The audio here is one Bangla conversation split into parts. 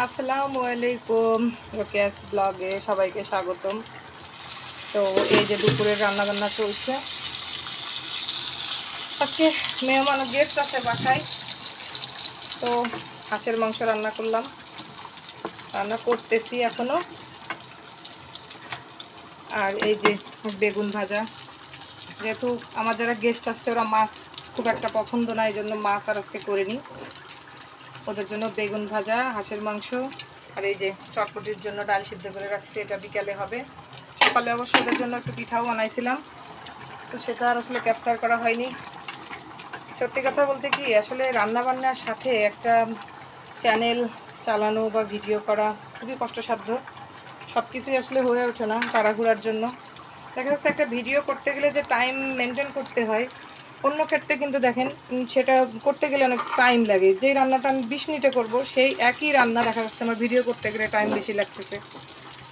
আসসালামু আলাইকুম, রোকেয়াস ব্লগে সবাইকে স্বাগতম। তো এই যে দুপুরের রান্নাবান্না চলছে। আজকে মেহমান গেস্ট আছে বাসায়, তো হাঁসের মাংস রান্না করলাম, রান্না করতেছি এখনো। আর এই যে বেগুন ভাজা, যেহেতু আমার যারা গেস্ট আসছে ওরা মাছ খুব একটা পছন্দ না, এই জন্য মাছ আর আজকে করিনি। ওদের জন্য বেগুন ভাজা, হাঁসের মাংস, আর এই যে চটপটির জন্য ডাল সিদ্ধ করে রাখছি, এটা বিকালে হবে। সকালে অবশ্য ওদের জন্য একটু পিঠাও বানাইছিলাম, তো সেটা আর আসলে ক্যাপচার করা হয়নি। সত্যি কথা বলতে কি, আসলে রান্নাবান্নার সাথে একটা চ্যানেল চালানো বা ভিডিও করা খুবই কষ্টসাধ্য। সব কিছুই আসলে হয়ে ওঠে না তাড়াহুড়ার জন্য। দেখা যাচ্ছে একটা ভিডিও করতে গেলে যে টাইম মেনটেন করতে হয়, অন্য ক্ষেত্রে কিন্তু দেখেন সেটা করতে গেলে অনেক টাইম লাগে। যেই রান্নাটা আমি 20 মিনিটে করব, সেই একই রান্না দেখা যাচ্ছে আমার ভিডিও করতে গেলে টাইম বেশি লাগতেছে,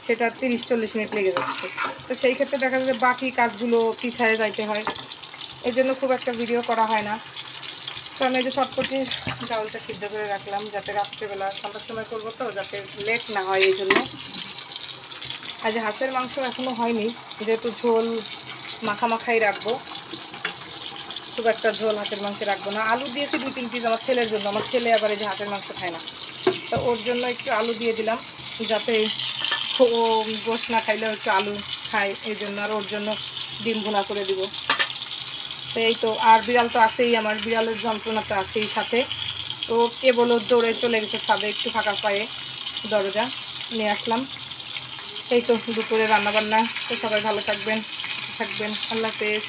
সেটা 30-40 মিনিট লেগে যাচ্ছে। তো সেই ক্ষেত্রে দেখা যাচ্ছে বাকি কাজগুলো পিছায়ে যাইতে হয়, এই জন্য খুব একটা ভিডিও করা হয় না। তো আমি এই যে চটপটি চাউলটা সিদ্ধ করে রাখলাম, যাতে রাত্রেবেলা সন্ধ্যার সময় করবো, তো যাতে লেট না হয় এই জন্য। আর যে হাঁসের মাংস এখনও হয়নি, যেহেতু ঝোল মাখামাখাই রাখবো, খুব একটা ঝোল হাঁসের মাংসে রাখবো না। আলু দিয়েছি 2-3 পিস আমার ছেলের জন্য, আমার ছেলে আবার এই যে হাঁসের মাংস খায় না, তো ওর জন্য একটু আলু দিয়ে দিলাম, যাতে ও গোশ না খাইলেও একটু আলু খায়, এই জন্য। আর ওর জন্য ডিম ভুনা করে দিব। তো এই তো, আর বিড়াল তো আছেই, আমার বিড়ালের যন্ত্রণা তো আছেই সাথে। তো কেবল দৌড়ে চলে গেছে ছাদে, একটু ফাঁকা পায়ে দরজা নিয়ে আসলাম। এই তো দুপুরে রান্নাবান্না। তো সবাই ভালো থাকবেন, আল্লাহ হাফেজ।